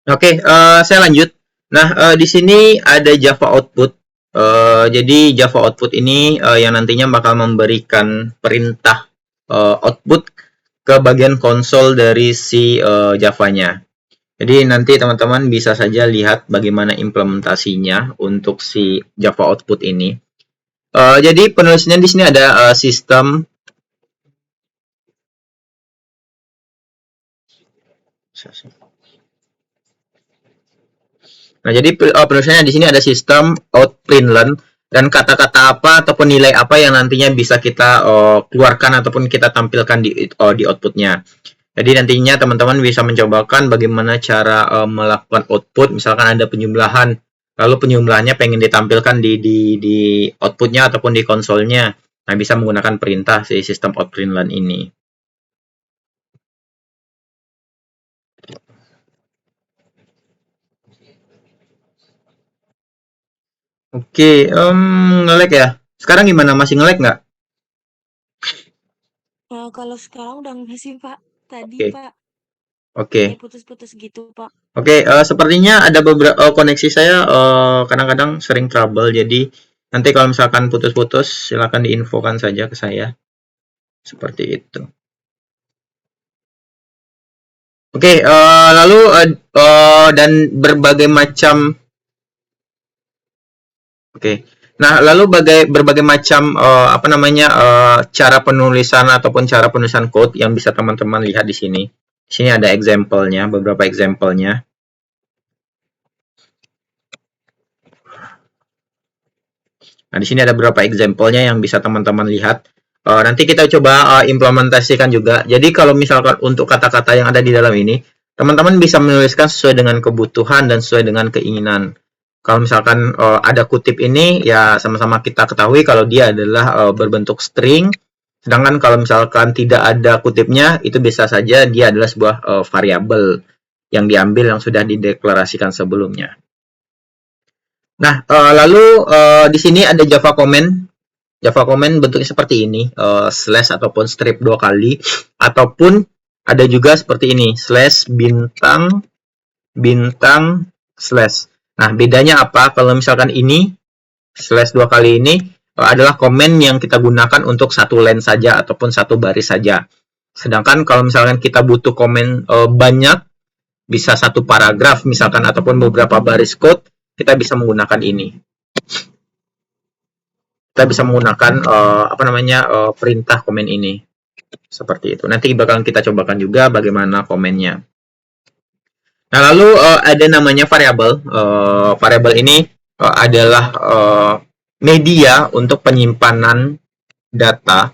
Oke, saya lanjut. Nah, di sini ada Java output. Jadi Java output ini yang nantinya bakal memberikan perintah output ke bagian konsol dari si Java-nya. Jadi nanti teman-teman bisa saja lihat bagaimana implementasinya untuk si Java output ini. Jadi penulisannya di sini ada sistem. Nah, jadi penulisannya di sini ada sistem out print learn dan kata-kata apa ataupun nilai apa yang nantinya bisa kita keluarkan ataupun kita tampilkan di outputnya. Jadi nantinya teman-teman bisa mencobakan bagaimana cara melakukan output, misalkan ada penjumlahan, lalu penjumlahannya pengen ditampilkan di outputnya ataupun di konsolnya. Nah, bisa menggunakan perintah si sistem outprintlen ini. Oke, nge-lag ya. Sekarang gimana? Masih nge-lag nggak? Kalau sekarang udah nggak sih, Pak. Tadi, Oke, Pak, oke. kayak putus-putus gitu, Pak. Oke, sepertinya ada beberapa koneksi saya kadang-kadang sering trouble. Jadi nanti kalau misalkan putus-putus, silakan diinfokan saja ke saya. Seperti itu. Oke, lalu dan berbagai macam. Oke. Nah, lalu berbagai macam apa namanya cara penulisan ataupun cara penulisan code yang bisa teman-teman lihat di sini. Di sini ada example-nya, beberapa example-nya. Nah, di sini ada beberapa example-nya yang bisa teman-teman lihat. Nanti kita coba implementasikan juga. Jadi kalau misalkan untuk kata-kata yang ada di dalam ini, teman-teman bisa menuliskan sesuai dengan kebutuhan dan sesuai dengan keinginan. Kalau misalkan ada kutip ini, ya sama-sama kita ketahui kalau dia adalah berbentuk string. Sedangkan kalau misalkan tidak ada kutipnya, itu bisa saja dia adalah sebuah variabel yang diambil yang sudah dideklarasikan sebelumnya. Nah, lalu di sini ada Java comment. Java comment bentuknya seperti ini, slash ataupun strip dua kali, ataupun ada juga seperti ini, slash bintang bintang slash. Nah, bedanya apa? Kalau misalkan ini slash dua kali ini adalah komen yang kita gunakan untuk satu line saja ataupun satu baris saja. Sedangkan kalau misalkan kita butuh komen banyak, bisa satu paragraf misalkan ataupun beberapa baris code, kita bisa menggunakan ini. Kita bisa menggunakan apa namanya perintah komen ini seperti itu. Nanti bakalan kita cobakan juga bagaimana komennya. Nah, lalu ada namanya variabel. Variabel ini adalah media untuk penyimpanan data.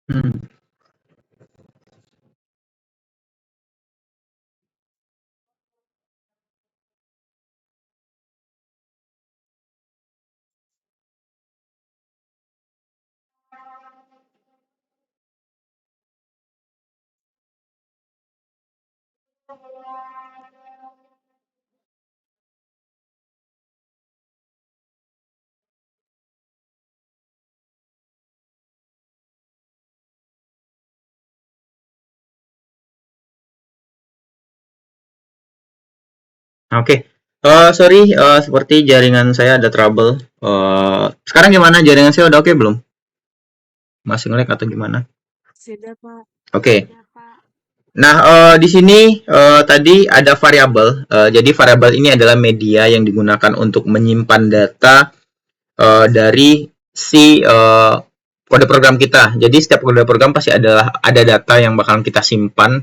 Hmm. Oke. Sorry, seperti jaringan saya ada trouble. Sekarang gimana? Jaringan saya udah oke belum? Masih nge-lag atau gimana? Sudah, Pak. Oke. Sudah, Pak. Nah, di sini tadi ada variabel. Jadi variabel ini adalah media yang digunakan untuk menyimpan data dari si kode program kita. Jadi setiap kode program pasti ada data yang bakalan kita simpan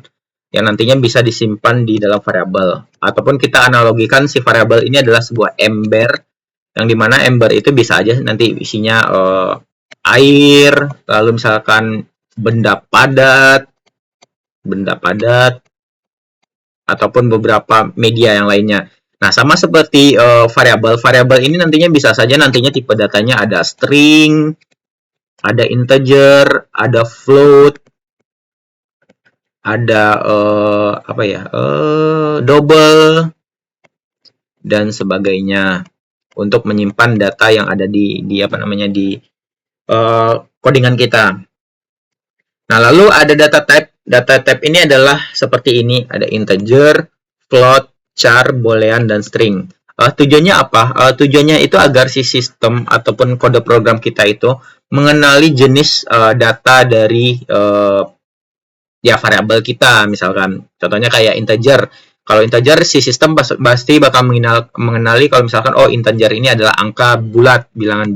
yang nantinya bisa disimpan di dalam variabel. Ataupun kita analogikan si variabel ini adalah sebuah ember yang dimana ember itu bisa aja nanti isinya air, lalu misalkan benda padat, ataupun beberapa media yang lainnya. Nah, sama seperti variabel ini nantinya bisa saja nantinya tipe datanya ada string, ada integer, ada float, ada double dan sebagainya untuk menyimpan data yang ada di codingan kita. Nah, lalu ada data type. Data type ini adalah seperti ini, ada integer, float, char, boolean, dan string. Tujuannya apa? Tujuannya itu agar si sistem ataupun kode program kita itu mengenali jenis data dari variabel kita, misalkan. Contohnya kayak integer. Kalau integer, si sistem pasti bakal mengenali kalau misalkan, oh integer ini adalah angka bulat, bilangan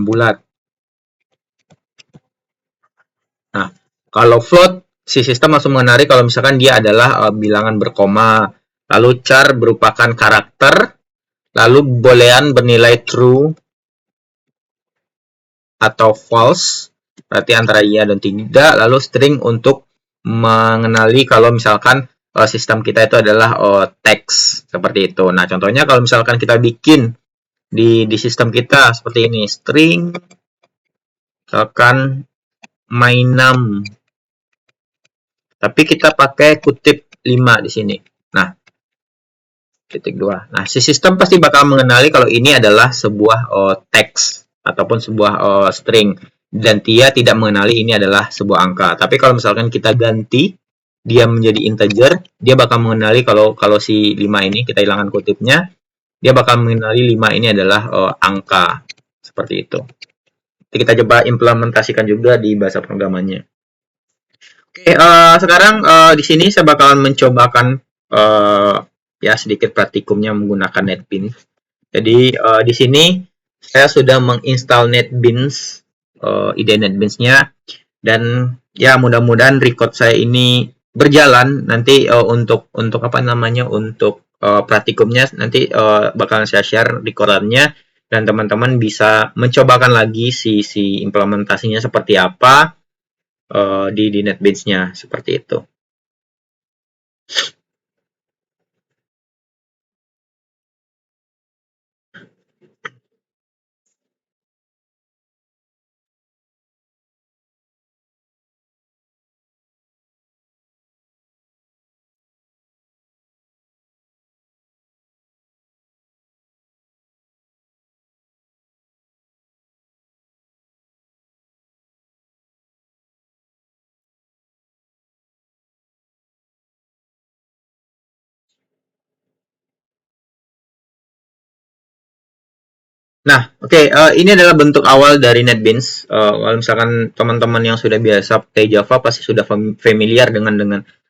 bulat. Nah, kalau float, si sistem langsung mengenali kalau misalkan dia adalah bilangan berkoma. Lalu char merupakan karakter. Lalu boolean bernilai true atau false. Berarti antara iya dan tidak. Lalu string untuk mengenali kalau misalkan sistem kita itu adalah teks. Seperti itu. Nah, contohnya kalau misalkan kita bikin di sistem kita seperti ini. String, misalkan my_num. Tapi kita pakai kutip 5 di sini. Nah, titik 2. Nah, si sistem pasti bakal mengenali kalau ini adalah sebuah teks ataupun sebuah string dan dia tidak mengenali ini adalah sebuah angka. Tapi kalau misalkan kita ganti dia menjadi integer, dia bakal mengenali kalau si 5 ini kita hilangkan kutipnya, dia bakal mengenali 5 ini adalah angka. Seperti itu. Jadi kita coba implementasikan juga di bahasa programannya. Oke, sekarang di sini saya bakalan mencobakan sedikit praktikumnya menggunakan NetBeans. Jadi di sini saya sudah menginstal NetBeans, ide NetBeans-nya, dan ya mudah-mudahan record saya ini berjalan. Nanti untuk praktikumnya nanti bakalan saya share recordannya dan teman-teman bisa mencobakan lagi si implementasinya seperti apa di NetBeans-nya seperti itu. Nah, oke, ini adalah bentuk awal dari NetBeans. Kalau misalkan teman-teman yang sudah biasa pakai Java pasti sudah familiar dengan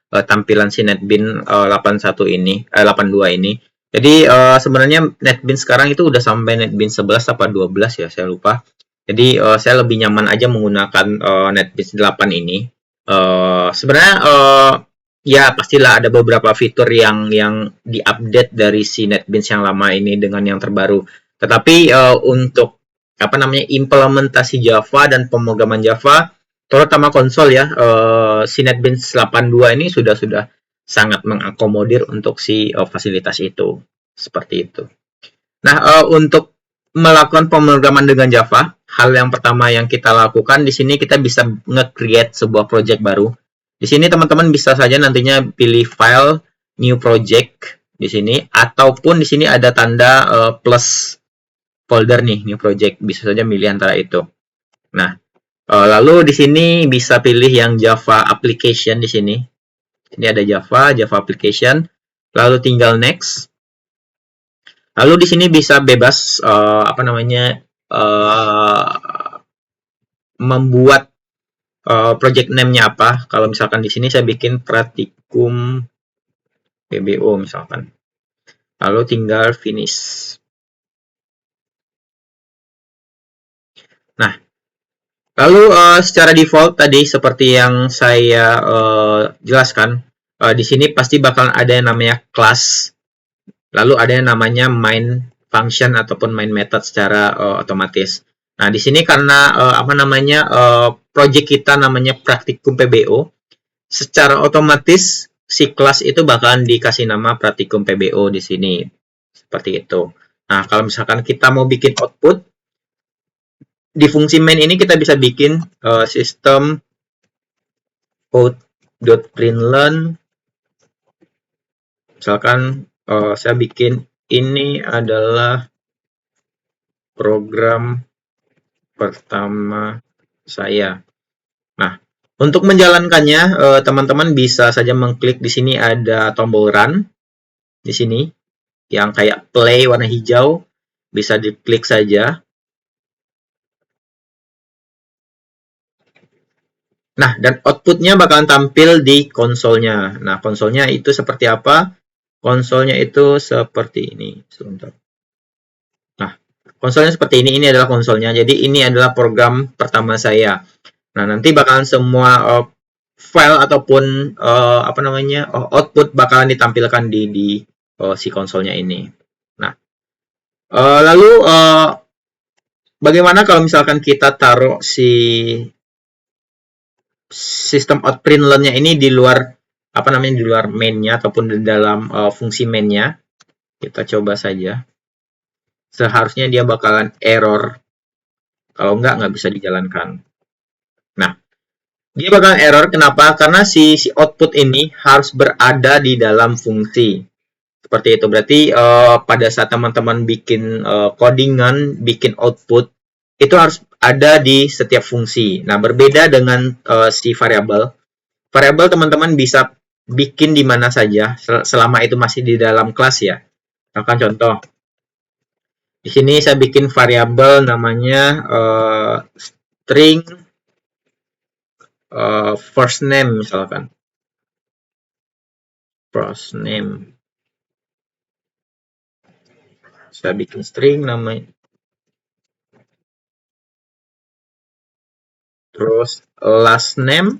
tampilan si NetBeans 81 ini, 82 ini. Jadi sebenarnya NetBeans sekarang itu udah sampai NetBeans 11 apa 12 ya, saya lupa. Jadi saya lebih nyaman aja menggunakan NetBeans 8 ini. Sebenarnya ya pastilah ada beberapa fitur yang diupdate dari si NetBeans yang lama ini dengan yang terbaru. Tetapi untuk implementasi Java dan pemrograman Java, terutama konsol ya, si NetBeans 82 ini sudah sangat mengakomodir untuk si fasilitas itu, seperti itu. Nah, untuk melakukan pemrograman dengan Java, hal yang pertama yang kita lakukan di sini kita bisa nge-create sebuah project baru. Di sini teman-teman bisa saja nantinya pilih file, new project di sini, ataupun di sini ada tanda plus folder nih, new project. Bisa saja milih antara itu. Nah, lalu di sini bisa pilih yang Java application di sini. Ini ada Java, Java application. Lalu tinggal next. Lalu di sini bisa bebas apa namanya membuat project name-nya apa. Kalau misalkan di sini saya bikin Pratikum PBO misalkan. Lalu tinggal finish. Nah, lalu secara default tadi seperti yang saya jelaskan, di sini pasti bakal ada yang namanya class, lalu ada yang namanya main function ataupun main method secara otomatis. Nah, di sini karena apa namanya project kita namanya Praktikum PBO, secara otomatis si kelas itu bakalan dikasih nama Praktikum PBO di sini. Seperti itu. Nah, kalau misalkan kita mau bikin output, di fungsi main ini kita bisa bikin sistem out.println. Misalkan saya bikin ini adalah program pertama saya. Nah, untuk menjalankannya, teman-teman bisa saja mengklik di sini ada tombol run di sini yang kayak play warna hijau, bisa diklik saja. Nah, dan outputnya bakalan tampil di konsolnya. Nah, konsolnya itu seperti apa? Konsolnya itu seperti ini. Sebentar. Nah, konsolnya seperti ini. Ini adalah konsolnya. Jadi, ini adalah program pertama saya. Nah, nanti bakalan semua file ataupun apa namanya output bakalan ditampilkan di si konsolnya ini. Nah, lalu bagaimana kalau misalkan kita taruh si sistem outprintln-nya ini di luar apa namanya di luar main-nya ataupun di dalam fungsi main-nya? Kita coba saja. Seharusnya dia bakalan error. Kalau nggak bisa dijalankan. Nah, dia bakalan error. Kenapa? Karena si output ini harus berada di dalam fungsi. Seperti itu. Berarti pada saat teman-teman bikin codingan, bikin output, itu harus ada di setiap fungsi. Nah, berbeda dengan si variabel. Variabel teman-teman bisa bikin di mana saja selama itu masih di dalam kelas ya. Misalkan contoh, di sini saya bikin variabel namanya string first name misalkan. First name. Saya bikin string namanya. Terus last name.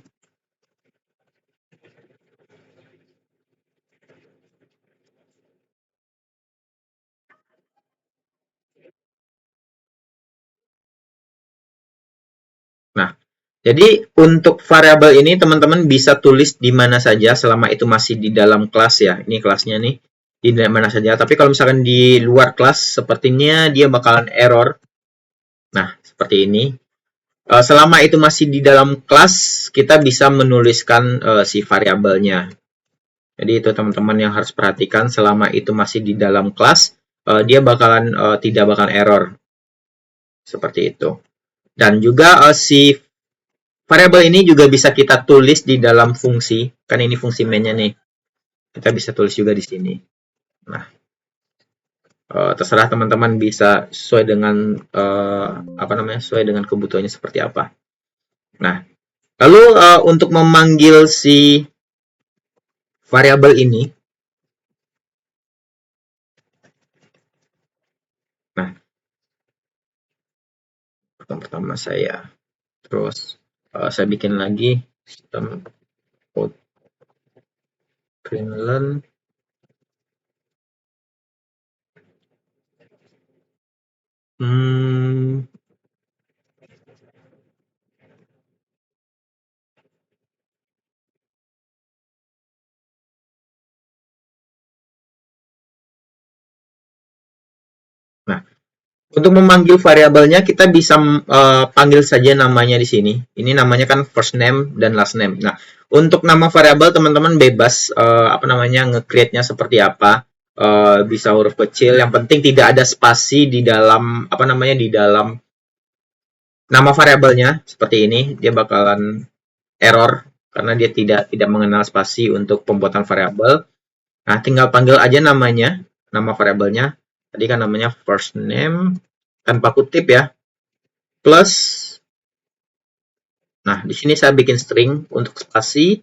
Nah, jadi untuk variabel ini teman-teman bisa tulis di mana saja selama itu masih di dalam kelas ya. Ini kelasnya nih di mana saja. Tapi kalau misalkan di luar kelas, sepertinya dia bakalan error. Nah, seperti ini. Selama itu masih di dalam kelas, kita bisa menuliskan si variabelnya. Jadi itu teman-teman yang harus perhatikan selama itu masih di dalam kelas, dia bakalan tidak bakalan error. Seperti itu. Dan juga si variabel ini juga bisa kita tulis di dalam fungsi. Kan ini fungsi main-nya nih. Kita bisa tulis juga di sini. Nah, terserah teman-teman bisa sesuai dengan apa namanya? Sesuai dengan kebutuhannya seperti apa. Nah, lalu untuk memanggil si variabel ini, nah, pertama saya terus saya bikin lagi sistem outprintln. Nah, Untuk memanggil variabelnya kita bisa panggil saja namanya di sini. Ini namanya kan first name dan last name. Nah, untuk nama variabel teman-teman bebas apa namanya nge-create-nya seperti apa. Bisa huruf kecil, yang penting tidak ada spasi di dalam apa namanya di dalam nama variabelnya. Seperti ini, dia bakalan error karena dia tidak mengenal spasi untuk pembuatan variabel. Nah, tinggal panggil aja namanya, nama variabelnya. Tadi kan namanya first name tanpa kutip ya, plus. Nah, di sini saya bikin string untuk spasi.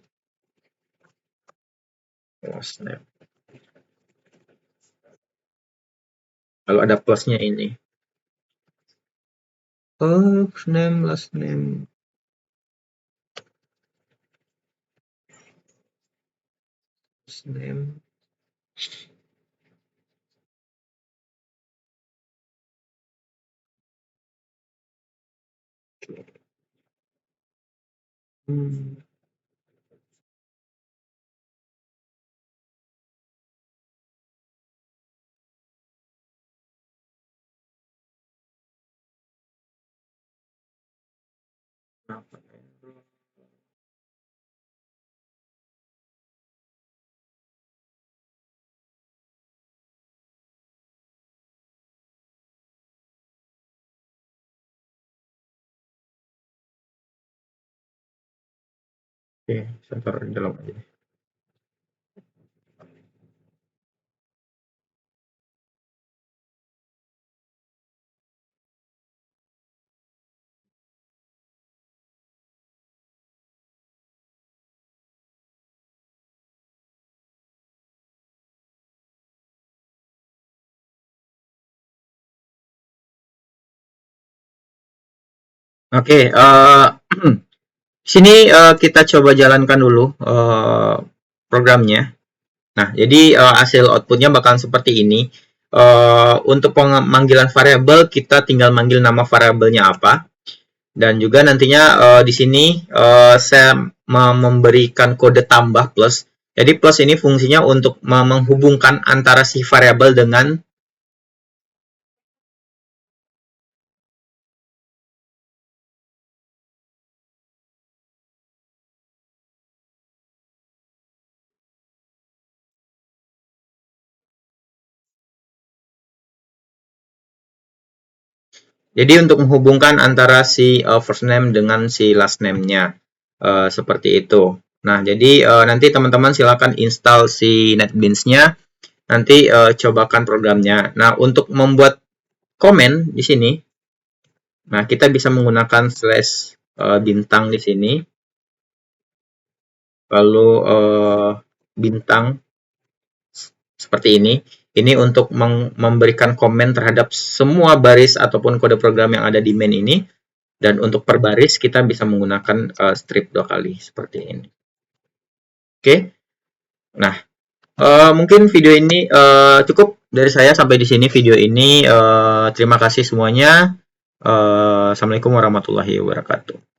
First name. Kalau ada plusnya ini. First name, last name. First name. Hmm. Oke, saya taruh di dalam aja. Oke, sini kita coba jalankan dulu programnya. Nah, jadi hasil outputnya bakalan seperti ini. Untuk pemanggilan variabel, kita tinggal manggil nama variabelnya apa. Dan juga nantinya di sini saya memberikan kode tambah plus. Jadi plus ini fungsinya untuk menghubungkan antara si variabel dengan. Jadi untuk menghubungkan antara si first name dengan si last name-nya. Seperti itu. Nah, jadi nanti teman-teman silakan install si NetBeans-nya. Nanti cobakan programnya. Nah, untuk membuat komen di sini, nah kita bisa menggunakan slash bintang di sini. Lalu bintang seperti ini. Ini untuk memberikan komen terhadap semua baris ataupun kode program yang ada di main ini. Dan untuk per baris kita bisa menggunakan strip 2 kali seperti ini. Oke. Nah, mungkin video ini cukup dari saya sampai di sini video ini. Terima kasih semuanya. Assalamualaikum warahmatullahi wabarakatuh.